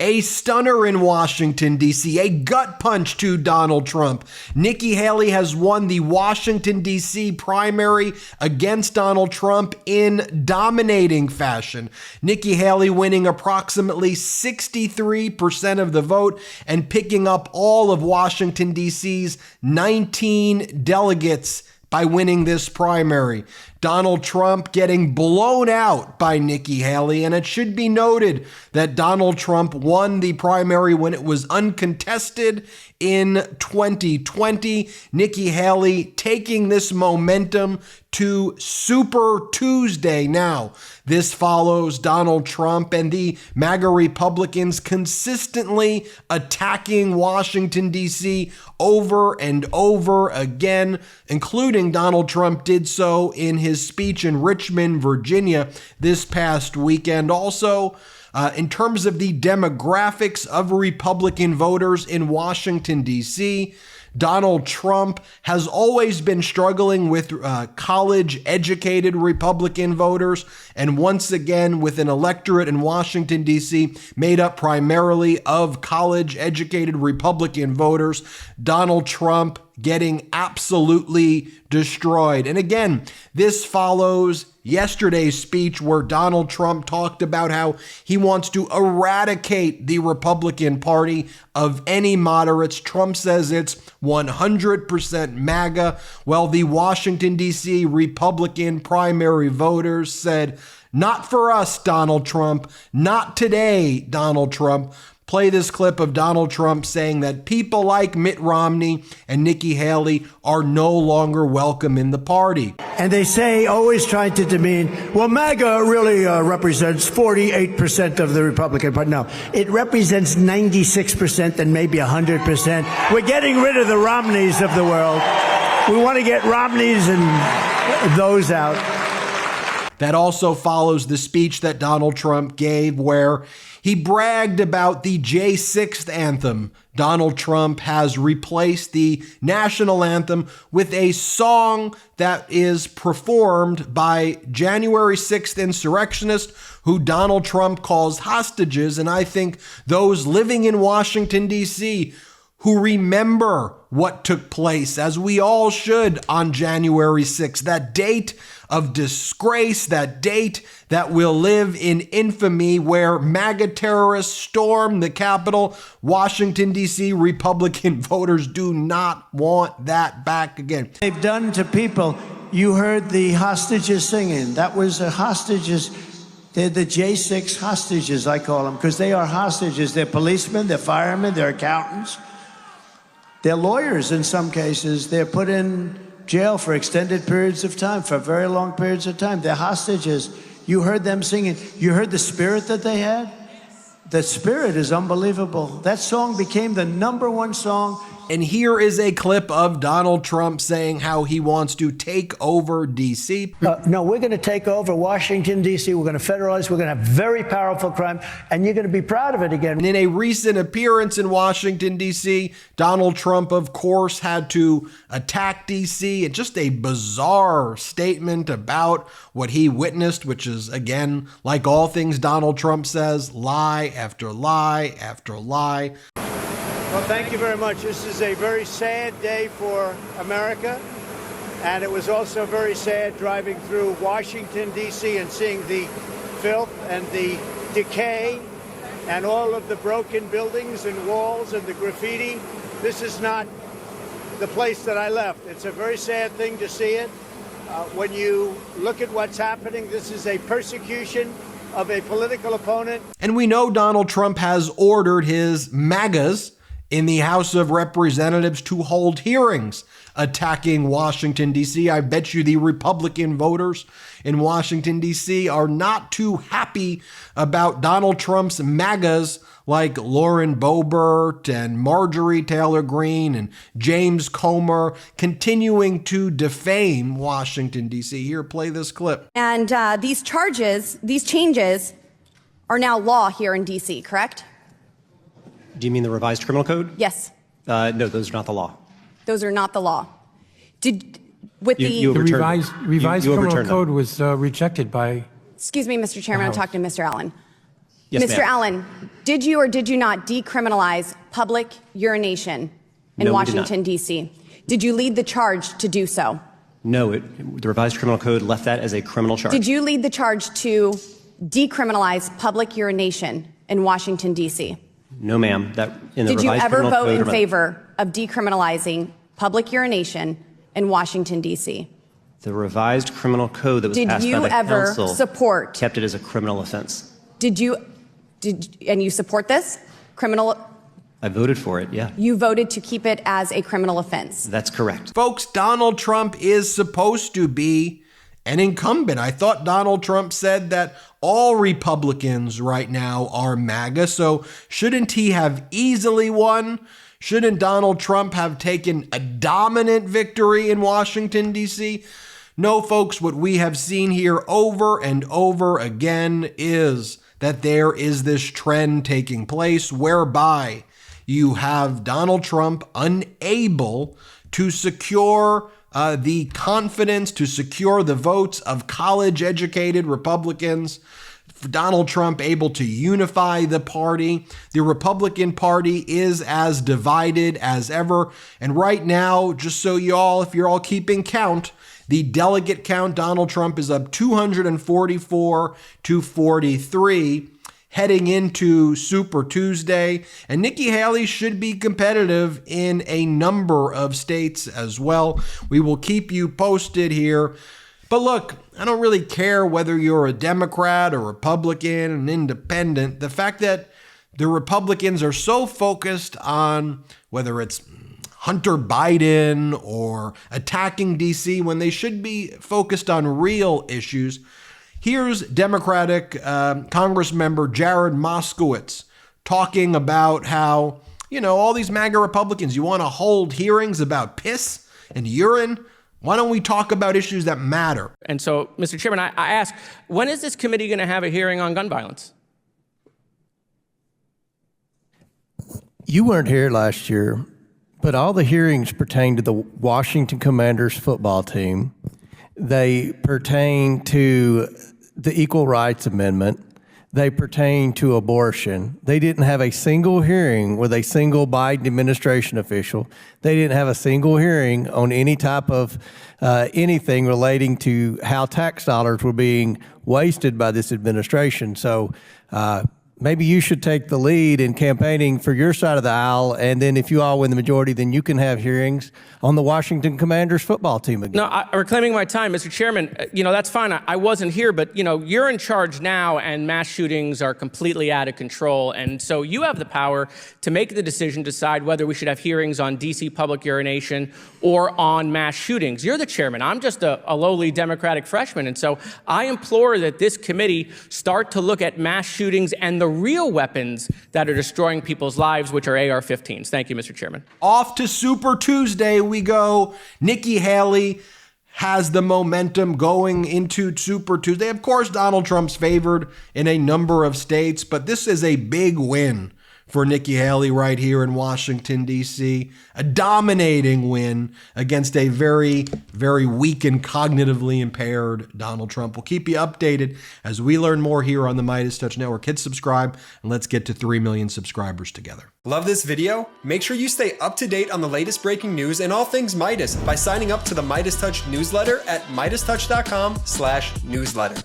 A stunner in Washington, D.C., a gut punch to Donald Trump. Nikki Haley has won the Washington, D.C. primary against Donald Trump in dominating fashion. Nikki Haley winning approximately 63% of the vote and picking up all of Washington, D.C.'s 19 delegates by winning this primary. Donald Trump getting blown out by Nikki Haley, and it should be noted that Donald Trump won the primary when it was uncontested in 2020. Nikki Haley taking this momentum to Super Tuesday now. This follows Donald Trump and the MAGA Republicans consistently attacking Washington, D.C. over and over again, including Donald Trump did so in his speech in Richmond, Virginia this past weekend. Also, in terms of the demographics of Republican voters in Washington, D.C., Donald Trump has always been struggling with college-educated Republican voters, and once again with an electorate in Washington, D.C. made up primarily of college-educated Republican voters, Donald Trump getting absolutely destroyed. And again, this follows yesterday's speech where Donald Trump talked about how he wants to eradicate the Republican Party of any moderates. Trump says it's 100% MAGA. Well, the Washington, D.C. Republican primary voters said, "Not for us, Donald Trump. Not today, Donald Trump." Play this clip of Donald Trump saying that people like Mitt Romney and Nikki Haley are no longer welcome in the party. And they say, always trying to demean, well, MAGA really represents 48% of the Republican Party. No, it represents 96% and maybe 100%. We're getting rid of the Romneys of the world. We want to get Romneys and those out. That also follows the speech that Donald Trump gave where he bragged about the J6 anthem. Donald Trump has replaced the national anthem with a song that is performed by January 6th insurrectionists who Donald Trump calls hostages. And I think those living in Washington, D.C., who remember what took place, as we all should, on January 6th, that date of disgrace, that date that will live in infamy where MAGA terrorists stormed the Capitol. Washington, D.C. Republican voters do not want that back again. They've done to people. You heard the hostages singing. That was the hostages. They're the J6 hostages, I call them, because they are hostages. They're policemen, they're firemen, they're accountants. They're lawyers in some cases. They're put in jail for extended periods of time, for very long periods of time. They're hostages. You heard them singing. You heard the spirit that they had? The spirit is unbelievable. That song became the #1 song. And here is a clip of Donald Trump saying how he wants to take over D.C. No, we're going to take over Washington, D.C. We're going to federalize. We're going to have very powerful crime, and you're going to be proud of it again. And in a recent appearance in Washington, D.C., Donald Trump, of course, had to attack D.C. and just a bizarre statement about what he witnessed, which is, again, like all things Donald Trump says, lie after lie after lie. Well, thank you very much. This is a very sad day for America, and it was also very sad driving through Washington, D.C. and seeing the filth and the decay and all of the broken buildings and walls and the graffiti. This is not the place that I left. It's a very sad thing to see it. When you look at what's happening, this is a persecution of a political opponent. And we know Donald Trump has ordered his MAGAs in the House of Representatives to hold hearings attacking Washington, D.C. I bet you the Republican voters in Washington, D.C. are not too happy about Donald Trump's MAGAs like Lauren Boebert and Marjorie Taylor Greene and James Comer continuing to defame Washington, D.C. Here, play this clip. And these changes are now law here in D.C., correct? Do you mean the revised criminal code? Yes. No, those are not the law. Those are not the law. The revised criminal code was rejected by... Excuse me, Mr. Chairman, I'm talking to Mr. Allen. Yes, Mr. ma'am. Allen, did you or did you not decriminalize public urination in No, we did not. Washington, D.C.? Did you lead the charge to do so? No, the revised criminal code left that as a criminal charge. Did you lead the charge to decriminalize public urination in Washington, D.C.? No, ma'am. That in the Did you revised ever criminal vote code in favor of decriminalizing public urination in Washington, D.C.? The revised criminal code that was Did passed you by the ever council support? kept it as a criminal offense. And you support this criminal? I voted for it, yeah. You voted to keep it as a criminal offense. That's correct. Folks, Donald Trump is supposed to be an incumbent. I thought Donald Trump said that all Republicans right now are MAGA, so shouldn't he have easily won? Shouldn't Donald Trump have taken a dominant victory in Washington, D.C.? No, folks, what we have seen here over and over again is that there is this trend taking place whereby you have Donald Trump unable to secure the confidence, to secure the votes of college-educated Republicans. Donald Trump able to unify the party. The Republican Party is as divided as ever. And right now, just so if you're all keeping count, the delegate count, Donald Trump is up 244 to 43. Heading into Super Tuesday, and Nikki Haley should be competitive in a number of states as well. We will keep you posted here. But look, I don't really care whether you're a Democrat, a Republican, an independent. The fact that the Republicans are so focused on whether it's Hunter Biden or attacking DC when they should be focused on real issues. Here's Democratic Congressmember Jared Moskowitz talking about how, all these MAGA Republicans, you want to hold hearings about piss and urine? Why don't we talk about issues that matter? And so, Mr. Chairman, I ask, when is this committee going to have a hearing on gun violence? You weren't here last year, but all the hearings pertain to the Washington Commanders football team. They pertain to the Equal Rights Amendment. They pertain to abortion. They didn't have a single hearing with a single Biden administration official. They didn't have a single hearing on any type of anything relating to how tax dollars were being wasted by this administration. So maybe you should take the lead in campaigning for your side of the aisle, and then if you all win the majority, then you can have hearings on the Washington Commanders football team again. No, I'm reclaiming my time, Mr. Chairman. That's fine. I wasn't here, but, you're in charge now, and mass shootings are completely out of control. And so you have the power to make the decision, decide whether we should have hearings on D.C. public urination or on mass shootings. You're the chairman. I'm just a lowly Democratic freshman. And so I implore that this committee start to look at mass shootings and the real weapons that are destroying people's lives, which are AR-15s. Thank you, Mr. Chairman. Off to Super Tuesday we go. Nikki Haley has the momentum going into Super Tuesday. Of course, Donald Trump's favored in a number of states, but this is a big win for Nikki Haley right here in Washington, D.C. A dominating win against a very, very weak and cognitively impaired Donald Trump. We'll keep you updated as we learn more here on the MeidasTouch Network. Hit subscribe, and let's get to 3 million subscribers together. Love this video? Make sure you stay up to date on the latest breaking news and all things Meidas by signing up to the MeidasTouch newsletter at MeidasTouch.com/newsletter.